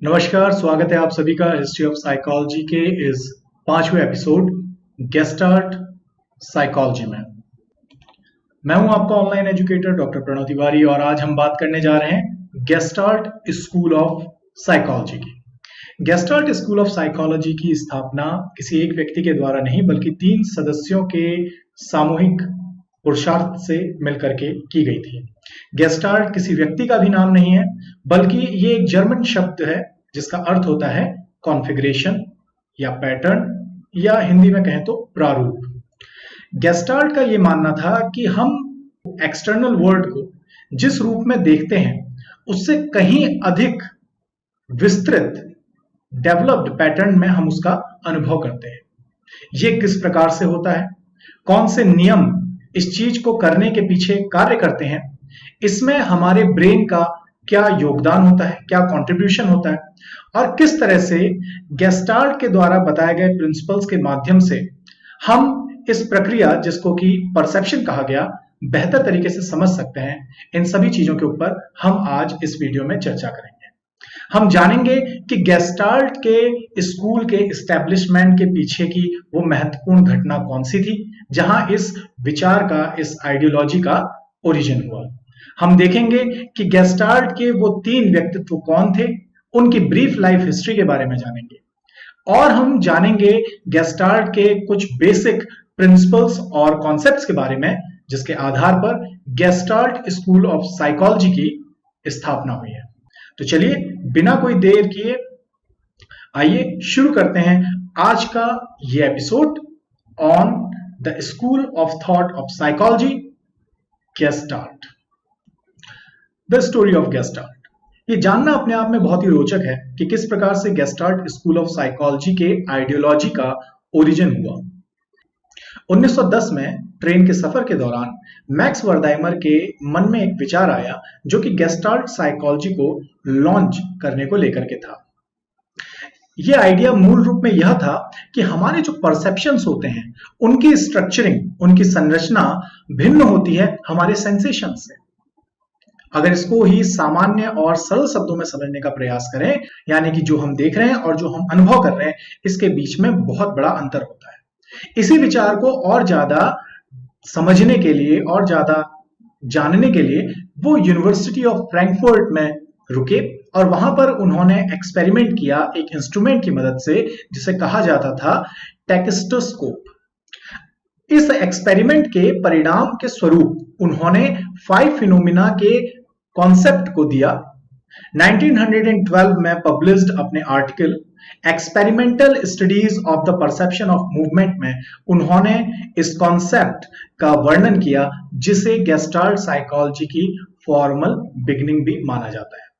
नमस्कार, स्वागत है आप सभी का हिस्ट्री ऑफ साइकोलॉजी के इस 5वें एपिसोड गेस्टार्ट साइकोलॉजी में। मैं हूं आपका online educator doctor Pranav Tiwari और आज हम बात करने जा रहे हैं गेस्टार्ट स्कूल ऑफ साइकोलॉजी की। गेस्टार्ट स्कूल ऑफ साइकोलॉजी की स्थापना किसी एक व्यक्ति के द्वारा नहीं बल्कि 3 सदस्यों के सामूहिक पुरुषार्थ से मिलकर के की गई थी। गेस्टार्ट किसी व्यक्ति का भी नाम नहीं है बल्कि ये एक जर्मन शब्द है जिसका अर्थ होता है कॉन्फ़िगरेशन या पैटर्न या हिंदी में कहें तो प्रारूप। गेस्टार्ट का ये मानना था कि हम एक्सटर्नल वर्ल्ड को जिस रूप में देखते हैं उससे कहीं अधिक विस्तृत डेवलप्ड पैटर्न में हम उसका अनुभव करते हैं। ये किस प्रकार से होता है, कौन से नियम इस चीज को करने के पीछे कार्य करते हैं, इसमें हमारे ब्रेन का क्या योगदान होता है, क्या कंट्रीब्यूशन होता है और किस तरह से गेस्टाल्ट के द्वारा बताए गए प्रिंसिपल्स के माध्यम से हम इस प्रक्रिया जिसको कि परसेप्शन कहा गया बेहतर तरीके से समझ सकते हैं। इन सभी चीजों के ऊपर हम आज इस वीडियो में चर्चा करेंगे। हम जानेंगे कि गेस्टाल्ट के स्कूल के एस्टेब्लिशमेंट के पीछे की वो महत्वपूर्ण घटना कौन सी थी जहां इस विचार का, इस आइडियोलॉजी का ओरिजिन हुआ। हम देखेंगे कि गेस्टाल्ट के वो 3 व्यक्तित्व कौन थे, उनकी ब्रीफ लाइफ हिस्ट्री के बारे में जानेंगे और हम जानेंगे गेस्टाल्ट के कुछ बेसिक प्रिंसिपल्स और कॉन्सेप्ट्स के बारे में जिसके आधार पर गेस्टाल्ट स्कूल ऑफ साइकोलॉजी की स्थापना हुई है। तो चलिए बिना कोई देर किए आइए शुरू करते हैं आज का ये episode on the school of thought of psychology, gestalt. The story of gestalt. ये जानना अपने आप में बहुत ही रोचक है कि किस प्रकार से गेस्टाल्ट स्कूल ऑफ साइकोलॉजी के आइडियोलॉजी का ओरिजिन हुआ। 1910 में ट्रेन के सफर के दौरान मैक्स वर्दाइमर के मन में एक विचार आया जो कि गेस्टाल्ट साइकोलॉजी को लॉन्च करने को लेकर के था। यह आइडिया मूल रूप में यह था कि हमारे जो परसेप्शंस होते हैं उनकी स्ट्रक्चरिंग, उनकी संरचना भिन्न होती है हमारे सेंसेशन से। अगर इसको ही सामान्य और सरल शब्दों में समझने का प्रयास करें, यानी कि जो हम देख रहे हैं और जो हम अनुभव कर रहे हैं इसके बीच में बहुत बड़ा अंतर होता है। इसी विचार को और ज्यादा समझने के लिए और ज्यादा जानने के लिए वो यूनिवर्सिटी ऑफ फ्रैंकफर्ट में रुके और वहां पर उन्होंने एक्सपेरिमेंट किया एक इंस्ट्रूमेंट की मदद से जिसे कहा जाता था टेक्स्टोस्कोप। इस एक्सपेरिमेंट के परिणाम के स्वरूप उन्होंने 5 फिनोमिना के कॉन्सेप्ट को दिया। 1912 में पब्लिश्ड अपने article experimental studies of the perception of movement में उन्होंने इस कॉन्सेप्ट का वर्णन किया जिसे गेस्टाल्ट साइकोलॉजी की फॉर्मल बिगिनिंग भी माना जाता है।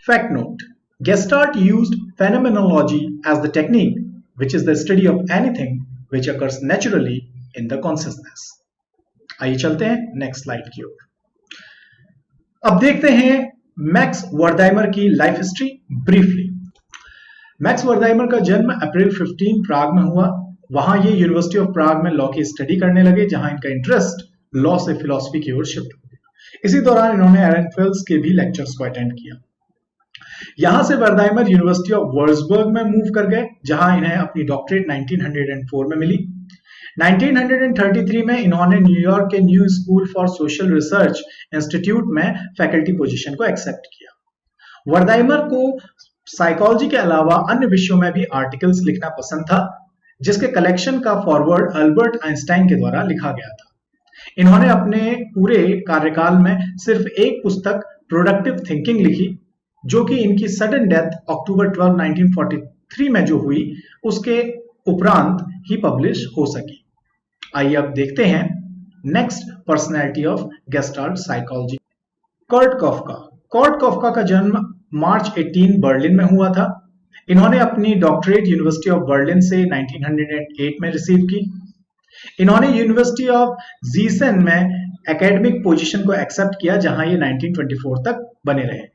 Fact note: Gestalt used phenomenology as the technique which is the study of anything which occurs naturally in the consciousness। आइए चलते हैं नेक्स्ट स्लाइड की ओर। अब देखते हैं मैक्स वर्दाइमर की लाइफ हिस्ट्री ब्रीफली। मैक्स वर्दाइमर का जन्म अप्रैल 15 प्राग में हुआ। वहां ये यूनिवर्सिटी ऑफ प्राग में लॉ की स्टडी करने लगे जहां इनका इंटरेस्ट लॉ से फिलॉसफी की ओर शिफ्ट हुआ। इसी दौरान इन्होंने एरेनफेल्स के भी लेक्चर्स को अटेंड किया। यहां से वर्दाइमर यूनिवर्सिटी ऑफ वर्सबर्ग में मूव कर गए जहां इन्हें अपनी डॉक्टरेट 1904 में मिली। 1933 में इन्होंने न्यूयॉर्क के new school for social research institute में फैकल्टी पोजीशन को एक्सेप्ट किया। वर्दाइमर को साइकोलॉजी के अलावा अन्य विषयों में भी आर्टिकल्स लिखना पसंद था जिसके कलेक्शन का फॉरवर्ड अल्बर्ट आइंस्टाइन के द्वारा लिखा गया था। इन्होंने अपने पूरे कार्यकाल में सिर्फ एक पुस्तक प्रोडक्टिव थिंकिंग लिखी जो कि इनकी सडन डेथ अक्टूबर 12, 1943 में जो हुई उसके उपरांत ही पब्लिश हो सकी। आइए अब देखते हैं next personality of Gestalt psychology, Kurt Koffka. Kurt Koffka का जन्म मार्च 18 बर्लिन में हुआ था। इन्होंने अपनी डॉक्टरेट यूनिवर्सिटी ऑफ बर्लिन से 1908 में रिसीव की। इन्होंने यूनिवर्सिटी ऑफ जीसेन में एकेडमिक पोजीशन को एक्सेप्ट किया जहां ये 1924 तक बने रहे।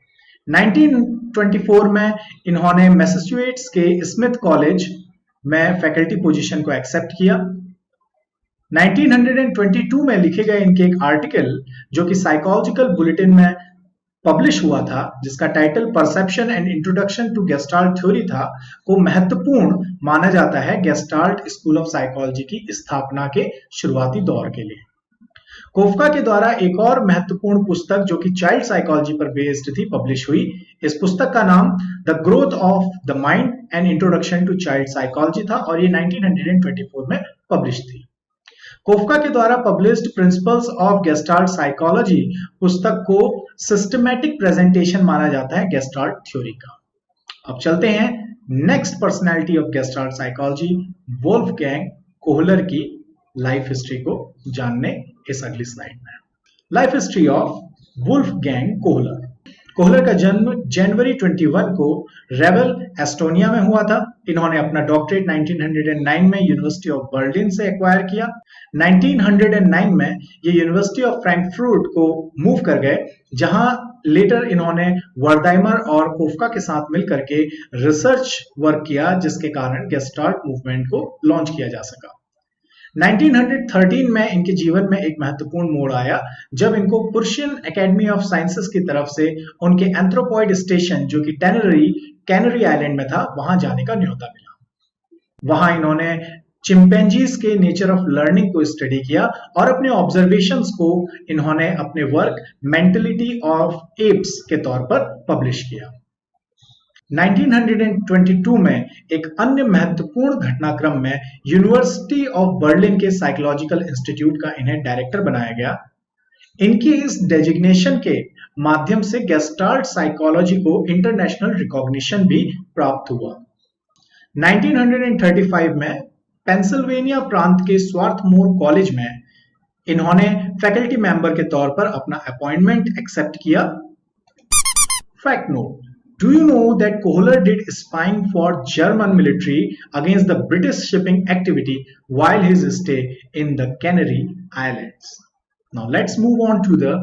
1924 में इन्होंने मैसाचुसेट्स के स्मिथ कॉलेज में फैकल्टी पोजीशन को एक्सेप्ट किया। 1922 में लिखे गए इनके एक आर्टिकल जो कि साइकोलॉजिकल बुलेटिन में पब्लिश हुआ था, जिसका title perception and introduction to Gestalt theory था, को महत्वपूर्ण माना जाता है गेस्टाल्ट स्कूल ऑफ साइकोलॉजी की स्थापना के शुरुआती दौर के लिए। कोफका के द्वारा एक और महत्वपूर्ण पुस्तक जो कि चाइल्ड साइकोलॉजी पर बेस्ड थी, पब्लिश हुई। इस पुस्तक का नाम the growth of the mind and introduction to child psychology था और ये 1924 में पब्लिश थी। कोफका के द्वारा published principles of Gestalt psychology पुस्तक को सिस्टमैटिक प्रेजेंटेशन माना जाता है गेस्टाल्ट थ्योरी का। अब चलते हैं next personality of Gestalt psychology, Wolfgang Kohler की लाइफ हिस्ट्री को जानने इस अगली स्लाइड में। Life history of Wolfgang Kohler. Kohler का जन्म जनवरी 21 को रेबल, एस्टोनिया में हुआ था। इन्होंने अपना डॉक्टरेट 1909 में यूनिवर्सिटी ऑफ बर्लिन से एक्वायर किया। 1909 में ये यूनिवर्सिटी ऑफ फ्रैंकफर्ट को मूव कर गए, जहां लेटर इन्होंने वर्दाइमर और कोफका के साथ मिलकर के रिसर्च वर्क किया, जिसके कारण गेस्टाल्ट मूवमेंट को लॉन्च किया जा सका। 1913 में इनके जीवन में एक महत्वपूर्ण मोड़ आया, जब इनको पर्शियन एकेडमी ऑफ साइंसेस की तरफ से उनके एंथ्रोपॉइड स्टेशन जो कि कैनरी आइलैंड में था, वहां जाने का न्योता मिला। वहां इन्होंने चिंपैंजीज के नेचर ऑफ लर्निंग को स्टडी किया और अपने ऑब्जर्वेशंस को इन्होंने अपने वर्क मेंटलिटी ऑफ एप्स के तौर पर पब्लिश किया। 1922 में एक अन्य महत्वपूर्ण घटनाक्रम में यूनिवर्सिटी ऑफ बर्लिन के साइकोलॉजिकल इंस्टीट्यूट का इन्हें डायरेक्टर बनाया गया। इनकी इस डेजिग्नेशन के माध्यम से गेस्टाल्ट साइकोलॉजी को इंटरनेशनल रिकॉग्निशन भी प्राप्त हुआ। 1935 में पेंसिल्वेनिया प्रांत के स्वार्थमोर कॉलेज में इन्होंने फैकल्टी मेंबर के तौर पर अपना अपॉइंटमेंट एक्सेप्ट किया। Fact note: Do you know that Kohler did spying for German military against the British shipping activity while his stay in the Canary Islands? Now let's move on to the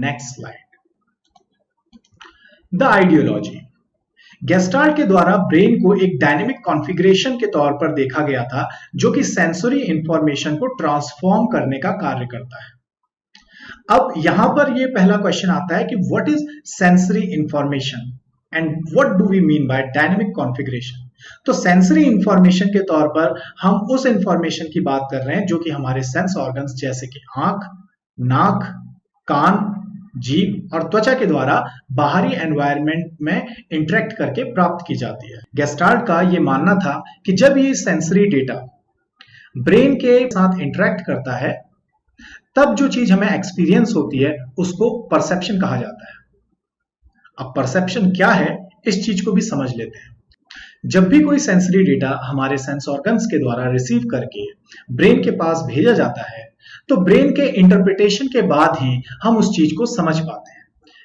next slide. The ideology. Gestalt के द्वारा brain को एक dynamic configuration के तौर पर देखा गया था, जो कि सेंसरी इंफॉर्मेशन को ट्रांसफॉर्म करने का कार्य करता है। अब यहां पर यह पहला क्वेश्चन आता है कि what is sensory information and what do we mean by dynamic configuration. तो सेंसरी इंफॉर्मेशन के तौर पर हम उस इंफॉर्मेशन की बात कर रहे हैं जो कि हमारे सेंस ऑर्गन्स जैसे कि आंख, नाक, कान, जीभ और त्वचा के द्वारा बाहरी एनवायरनमेंट में इंटरेक्ट करके प्राप्त की जाती है। गेस्टाल्ट का यह मानना था कि जब ये सेंसरी डेटा ब्रेन के साथ इंटरेक्ट करता है, तब जो चीज हमें एक्सपीरियंस होती है उसको परसेप्शन कहा जाता है। अब परसेप्शन क्या है, इस चीज को भी समझ लेते हैं। जब भी कोई सेंसरी डेटा हमारे सेंस ऑर्गन्स के द्वारा रिसीव करके ब्रेन के पास भेजा जाता है, तो ब्रेन के इंटरप्रिटेशन के बाद ही हम उस चीज को समझ पाते हैं।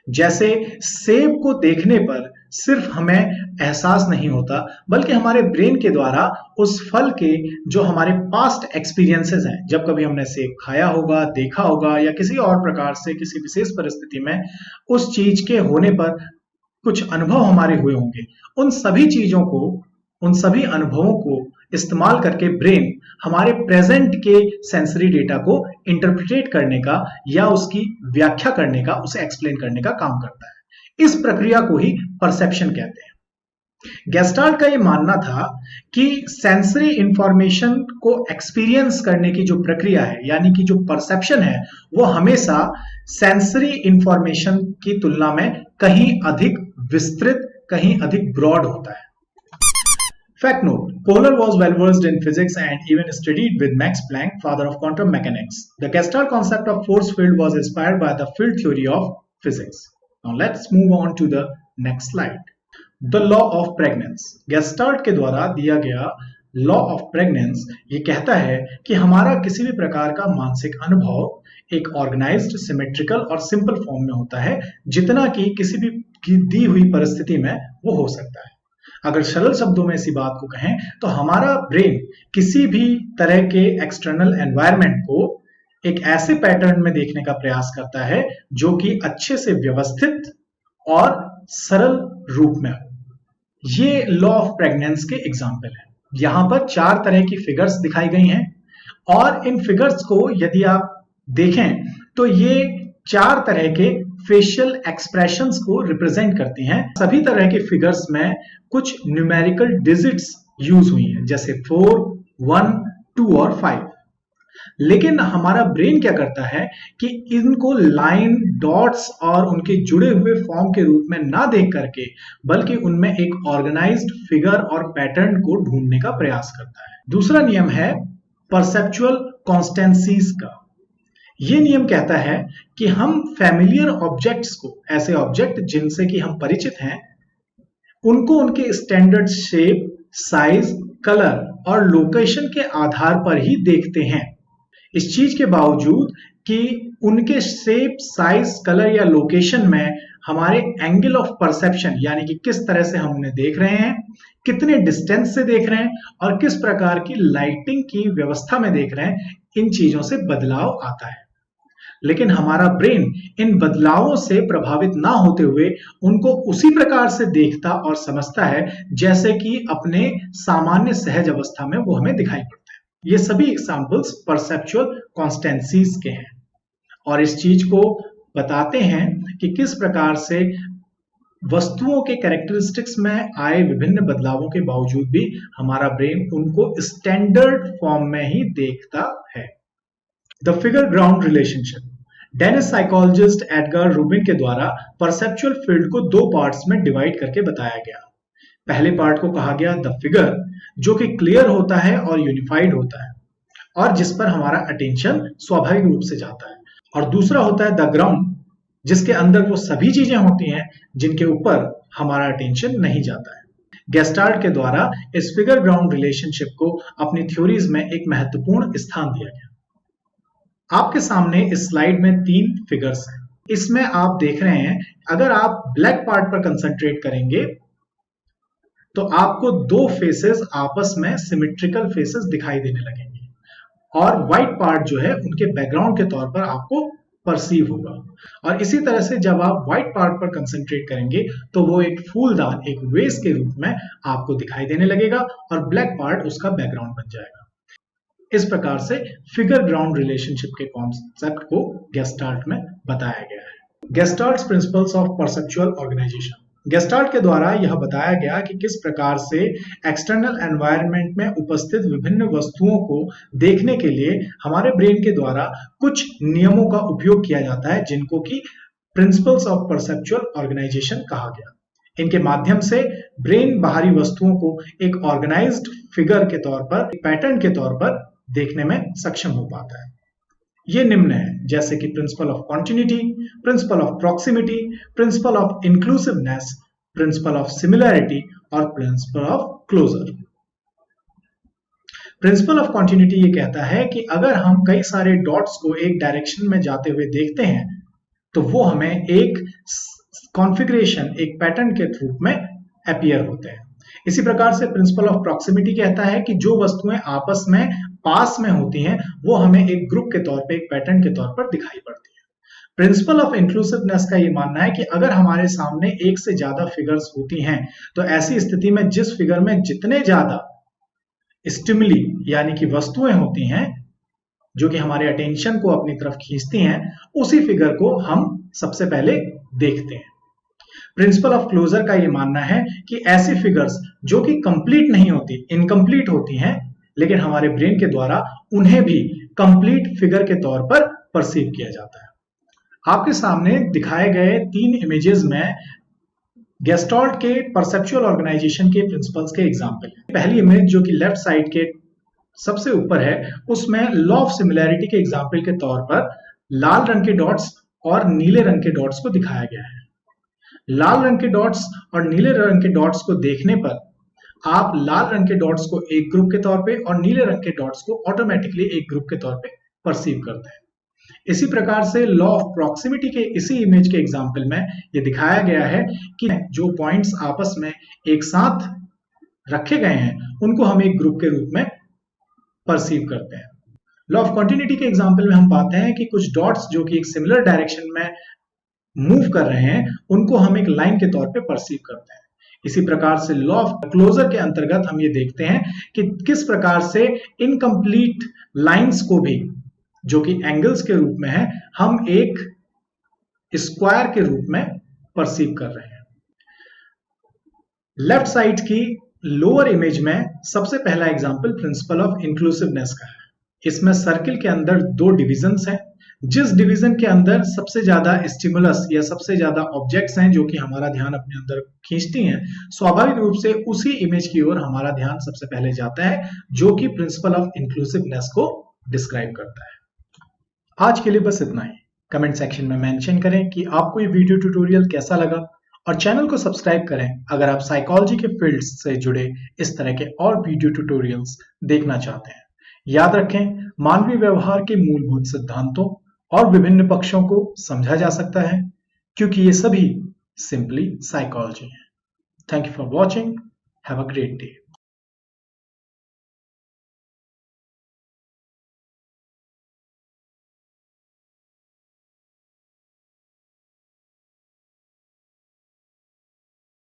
जैसे सेब को देखने पर सिर्फ हमें एहसास नहीं होता, बल्कि हमारे ब्रेन के द्वारा उस फल के जो हमारे पास्ट एक्सपीरियंसेस हैं, जब कभी हमने सेब खाया होगा, देखा होगा या किसी और प्रकार से किसी विशेष परिस्थिति में उस चीज के होने पर कुछ अनुभव हमारे हुए होंगे, उन सभी चीजों को, उन सभी अनुभवों को इस्तेमाल करके ब्रेन हमारे प्रेजेंट के सेंसरी डेटा को इंटरप्रिटेट करने का या उसकी व्याख्या करने का, उसे एक्सप्लेन करने का काम करता है। इस प्रक्रिया को ही परसेप्शन कहते हैं। गेस्टाल्ट का यह मानना था कि सेंसरी इंफॉर्मेशन को एक्सपीरियंस करने की जो प्रक्रिया है, यानी कि जो परसेप्शन है, वो हमेशा सेंसरी इंफॉर्मेशन की तुलना में कहीं अधिक विस्तृत, कहीं अधिक ब्रॉड होता है। Fact note: Kohler was well versed in physics and even studied with Max Planck, father of quantum mechanics. The Gestalt concept of force field was inspired by the field theory of physics. Now let's move on to the next slide. The law of pregnance. Gestalt के द्वारा दिया गया law of pregnance ये कहता है कि हमारा किसी भी प्रकार का मानसिक अनुभव एक ऑर्गेनाइज्ड, सिमेट्रिकल और सिंपल फॉर्म में होता है, जितना कि किसी भी दी हुई परिस्थिति में वो हो सकता है। अगर सरल शब्दों में इसी बात को कहें तो हमारा ब्रेन किसी भी तरह के एक्सटर्नल एनवायरनमेंट को एक ऐसे पैटर्न में देखने का प्रयास करता है जो कि अच्छे से व्यवस्थित और सरल रूप में हो। ये लॉ ऑफ प्रेग्नेंस के एग्जाम्पल है। यहां पर 4 तरह की फिगर्स दिखाई गई हैं और इन फिगर्स को यदि आप देखें तो ये 4 तरह के फेशियल एक्सप्रेशंस को रिप्रेजेंट करती हैं। सभी तरह के फिगर्स में कुछ न्यूमेरिकल डिजिट्स यूज हुई हैं, जैसे 4, 1, 2 और 5। लेकिन हमारा ब्रेन क्या करता है कि इनको लाइन, डॉट्स और उनके जुड़े हुए फॉर्म के रूप में ना देख करके, बल्कि उनमें एक ऑर्गेनाइज्ड फिगर और पैटर्न को ढूंढने का प्रयास करता है। दूसरा नियम है परसेप्चुअल कॉन्स्टेंसीज का। यह नियम कहता है कि हम फैमिलियर ऑब्जेक्ट्स को, ऐसे ऑब्जेक्ट जिनसे कि हम परिचित हैं, उनको उनके स्टैंडर्ड शेप, साइज, कलर और लोकेशन के आधार पर ही देखते हैं। इस चीज के बावजूद कि उनके शेप, साइज, कलर या लोकेशन में हमारे एंगल ऑफ परसेप्शन, यानी कि किस तरह से हम उन्हें देख रहे हैं, कितने डिस्टेंस से देख रहे हैं और किस प्रकार की लाइटिंग की व्यवस्था में देख रहे हैं, इन चीजों से बदलाव आता है। लेकिन हमारा ब्रेन इन बदलावों से प्रभावित ना होते हुए उनको उसी प्रकार से देखता और समझता है जैसे कि अपने सामान्य सहज अवस्था में वो हमें दिखाई पड़ता है। ये सभी एग्जाम्पल्स परसेप्चुअल कॉन्स्टेंसीज के हैं और इस चीज को बताते हैं कि किस प्रकार से वस्तुओं के कैरेक्टरिस्टिक्स में आए विभिन्न बदलावों के बावजूद भी हमारा ब्रेन उनको स्टैंडर्ड फॉर्म में ही देखता है। The figure ground relationship. Danish psychologist Edgar Rubin के द्वारा परसेप्चुअल फील्ड को 2 पार्ट्स में डिवाइड करके बताया गया। पहले पार्ट को कहा गया द फिगर, जो कि क्लियर होता है और यूनिफाइड होता है और जिस पर हमारा अटेंशन स्वाभाविक रूप से जाता है, और दूसरा होता है द ग्राउंड, जिसके अंदर वो सभी चीजें होती हैं जिनके ऊपर हमारा अटेंशन नहीं जाता है। गेस्टाल्ट के द्वारा इस फिगर ग्राउंड रिलेशनशिप को अपनी थ्योरीज में एक महत्वपूर्ण स्थान दिया गया। आपके सामने इस स्लाइड में 3 फिगर्स हैं। इसमें आप देख रहे हैं, अगर आप ब्लैक पार्ट पर कंसंट्रेट करेंगे तो आपको 2 फेसेस आपस में सिमेट्रिकल फेसेस दिखाई देने लगेंगे और व्हाइट पार्ट जो है उनके बैकग्राउंड के तौर पर आपको परसीव होगा। और इसी तरह से जब आप व्हाइट पार्ट पर कंसंट्रेट करेंगे तो वो एक फूलदान, एक वेस के रूप में आपको दिखाई देने लगेगा और ब्लैक पार्ट उसका बैकग्राउंड बन जाएगा। इस प्रकार से फिगर ग्राउंड रिलेशनशिप के कॉन्सेप्ट को गेस्टाल्ट में बताया गया है। Gestalt's principles of perceptual organisation. Gestalt के द्वारा यह बताया गया कि किस प्रकार से एक्सटर्नल एनवायरनमेंट में उपस्थित विभिन्न वस्तुओं को देखने के लिए हमारे ब्रेन के द्वारा कुछ नियमों का उपयोग किया जाता है, जिनको कि प्रिंसिपल्स ऑफ परसेप्चुअल ऑर्गेनाइजेशन कहा गया। इनके माध्यम से ब्रेन बाहरी वस्तुओं को एक ऑर्गेनाइज्ड फिगर के तौर पर, पैटर्न के तौर पर देखने में सक्षम हो पाता है। ये निम्न है, जैसे कि principle of continuity, principle of proximity, principle of inclusiveness, principle of similarity और principle of closure. Principle of continuity ये कहता है कि अगर हम कई सारे डॉट्स को एक डायरेक्शन में जाते हुए देखते हैं तो वो हमें एक कॉन्फ़िगरेशन, एक पैटर्न के रूप में अपीयर होते हैं। इसी प्रकार से प्रिंसिपल ऑफ प्रॉक्सिमिटी कहता है कि जो वस्तुएं आपस में पास में होती हैं वो हमें एक ग्रुप के तौर पे, एक पैटर्न के तौर पर दिखाई पड़ती है। प्रिंसिपल ऑफ इंक्लूसिवनेस का ये मानना है कि अगर हमारे सामने एक से ज्यादा फिगर्स होती हैं तो ऐसी स्थिति में जिस फिगर में जितने ज्यादा स्टिमुली यानी कि वस्तुएं होती हैं जो कि हमारे अटेंशन को अपनी तरफ खींचती हैं, उसी फिगर को हम सबसे पहले देखते हैं। प्रिंसिपल ऑफ क्लोजर का ये मानना है कि ऐसी फिगर्स जो कि कंप्लीट नहीं होती, इनकम्प्लीट होती हैं, लेकिन हमारे ब्रेन के द्वारा उन्हें भी कंप्लीट फिगर के तौर पर परसीव किया जाता है। आपके सामने दिखाए गए 3 इमेजेस में गेस्टाल्ट के परसेप्चुअल ऑर्गेनाइजेशन के प्रिंसिपल्स के एग्जाम्पल है। पहली इमेज जो कि लेफ्ट साइड के सबसे ऊपर है, उसमें लॉ ऑफ सिमिलैरिटी के एग्जाम्पल के तौर पर लाल रंग के डॉट्स और नीले रंग के डॉट्स को दिखाया गया है। लाल रंग के डॉट्स और नीले रंग के डॉट्स को देखने पर आप लाल रंग के डॉट्स को एक ग्रुप के तौर पे और नीले रंग के डॉट्स को ऑटोमेटिकली एक ग्रुप के तौर पे परसीव करते हैं। इसी प्रकार से लॉ ऑफ प्रॉक्सिमिटी के इसी इमेज के एग्जाम्पल में यह दिखाया गया है कि जो पॉइंट्स आपस में एक साथ रखे गए हैं उनको हम एक ग्रुप के रूप में परसीव करते हैं। लॉ ऑफ कॉन्टिन्यूटी के एग्जाम्पल में हम पाते हैं कि कुछ डॉट्स जो कि एक सिमिलर डायरेक्शन में मूव कर रहे हैं उनको हम एक लाइन के तौर पे परसीव करते हैं। इसी प्रकार से लॉ ऑफ क्लोजर के अंतर्गत हम ये देखते हैं कि किस प्रकार से इनकम्प्लीट लाइंस को भी, जो कि एंगल्स के रूप में है, हम एक स्क्वायर के रूप में परसीव कर रहे हैं। लेफ्ट साइड की लोअर इमेज में सबसे पहला एग्जांपल प्रिंसिपल ऑफ इंक्लूसिवनेस का है। इसमें सर्किल के अंदर दो डिविजन्स हैं। जिस डिवीजन के अंदर सबसे ज्यादा स्टिमुलस या सबसे ज्यादा ऑब्जेक्ट्स हैं जो कि हमारा ध्यान अपने अंदर खींचती हैं, स्वाभाविक रूप से उसी इमेज की ओर हमारा ध्यान सबसे पहले जाता है, जो कि प्रिंसिपल ऑफ इंक्लूसिवनेस को डिस्क्राइब करता है। आज के लिए बस इतना ही। कमेंट सेक्शन में मेंशन करें कि आपको ये वीडियो ट्यूटोरियल कैसा लगा और चैनल को सब्सक्राइब करें अगर आप साइकोलॉजी के फील्ड से जुड़े इस तरह के और वीडियो ट्यूटोरियल्स देखना चाहते हैं। याद रखें, मानवीय व्यवहार के मूलभूत सिद्धांतों और विभिन्न पक्षों को समझा जा सकता है क्योंकि ये सभी सिंपली साइकोलॉजी है। Thank you for watching. Have a great day.